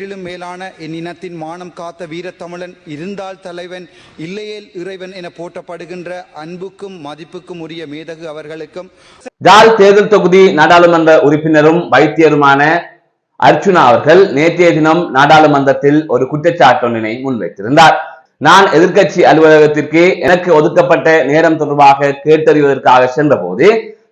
உயிரிலும் மேலான என் இனத்தின் மானம் காத்த வீரத்தமிழன் இருந்தால் தலைவன் இல்லையேல் இறைவன் என போற்றப்படுகின்ற அன்புக்கும் மதிப்புக்கும் உரிய மேதகு அவர்களுக்கும் ஜாழ் தேர்தல் தொகுதி நாடாளுமன்ற உறுப்பினரும் வைத்தியருமான அர்ச்சுனா அவர்கள் நேற்றைய தினம் நாடாளுமன்றத்தில் ஒரு குற்றச்சாட்டொன்றினை முன்வைத்திருந்தார். நான் எதிர்க்கட்சி அலுவலகத்திற்கு எனக்கு ஒதுக்கப்பட்ட நேரம் தொடர்பாக கேட்டறிவதற்காக சென்ற போது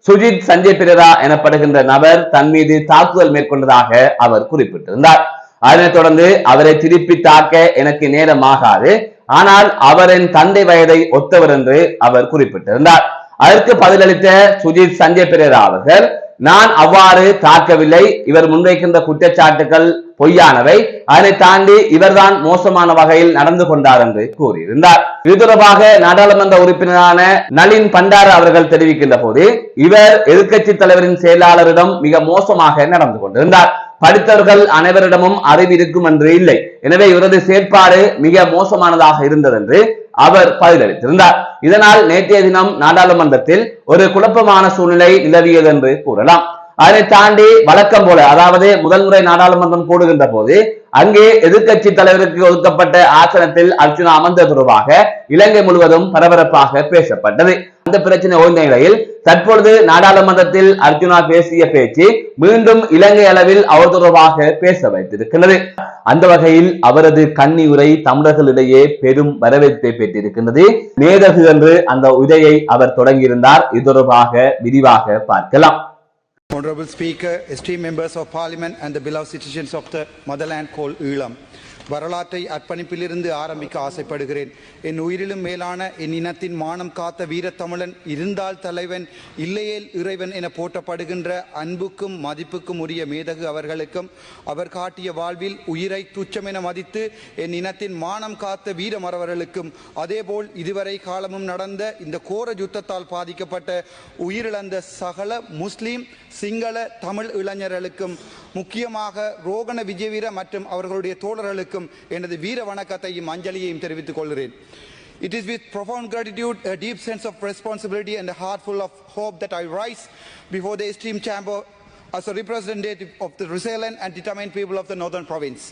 சுஜித் சஞ்சய் பிரேரா எனப்படுகின்ற நபர் தன் மீது தாக்குதல் மேற்கொண்டதாக அவர் குறிப்பிட்டிருந்தார். அதனைத் தொடர்ந்து அவரை திருப்பி தாக்க எனக்கு நேரம் ஆகாது, ஆனால் அவரின் தந்தை வயதை ஒத்தவர் என்று அவர் குறிப்பிட்டிருந்தார். அதற்கு பதிலளித்த சுஜித் சஞ்சய் பிரேரா அவர்கள், நான் அவ்வாறு தாக்கவில்லை, இவர் முன்வைக்கின்ற குற்றச்சாட்டுகள் பொய்யானவை, அதனை தாண்டி இவர்தான் மோசமான வகையில் நடந்து கொண்டார் என்று கூறியிருந்தார். இது தொடர்பாக நாடாளுமன்ற உறுப்பினரான நளின் பண்டார அவர்கள் தெரிவிக்கின்ற போது, இவர் எதிர்க்கட்சி தலைவரின் செயலாளரிடம் மிக மோசமாக நடந்து கொண்டிருந்தார். படித்தவர்கள் அனைவரிடமும் அறிவு இருக்கும் என்று இல்லை, எனவே இவரது செயற்பாடு மிக மோசமானதாக இருந்தது என்று அவர் பதிலளித்திருந்தார். இதனால் நேற்றைய தினம் நாடாளுமன்றத்தில் ஒரு குழப்பமான சூழ்நிலை நிலவியது என்று கூறலாம். அதனை தாண்டி வழக்கம் போல, அதாவது முதல் முறை நாடாளுமன்றம் கூடுகின்ற போது அங்கே எதிர்க்கட்சி தலைவருக்கு ஒதுக்கப்பட்ட ஆசனத்தில் அர்ச்சுனா அமர்ந்த தொடர்பாக இலங்கை முழுவதும் பரபரப்பாக பேசப்பட்டது. அந்த பிரச்சனை ஓய்ந்த நிலையில் தற்பொழுது நாடாளுமன்றத்தில் அர்ச்சுனா பேசிய பேச்சு மீண்டும் இலங்கை அளவில் அவர் தொடர்பாக பேச வைத்திருக்கிறது. அந்த வகையில் அவரது கன்னி உரை தமிழர்களிடையே பெரும் வரவேற்பை பெற்றிருக்கின்றது. மேதகு என்று அந்த உரையை அவர் தொடங்கியிருந்தார். இது தொடர்பாக விரிவாக பார்க்கலாம். Honorable Speaker, esteemed members of Parliament and the beloved citizens of the motherland called Eelam, வரலாற்றை அர்ப்பணிப்பிலிருந்து ஆரம்பிக்க ஆசைப்படுகிறேன். என் உயிரிலும் மேலான என் இனத்தின் மானம் காத்த வீரத்தமிழன் இருந்தால் தலைவன் இல்லையேல் இறைவன் என போற்றப்படுகின்ற அன்புக்கும் மதிப்புக்கும் உரிய மேதகு அவர்களுக்கும், அவர் காட்டிய வாழ்வில் உயிரை துச்சமென மதித்து என் இனத்தின் மானம் காத்த வீரமறவர்களுக்கும், அதேபோல் இதுவரை காலமும் நடந்த இந்த கோர யுத்தத்தால் பாதிக்கப்பட்ட உயிரிழந்த சகல முஸ்லீம் சிங்கள தமிழ் இளைஞர்களுக்கும், முக்கியமாக ரோகண விஜயவீர மற்றும் அவர்களுடைய தோழர்களுக்கும் எனது வீர வணக்கத்தையும் அஞ்சலியையும் தெரிவித்துக் கொள்கிறேன். It is with profound gratitude, a deep sense of responsibility and a heart full of hope that I rise before the esteemed chamber as a representative of the resilient and determined people of the Northern Province.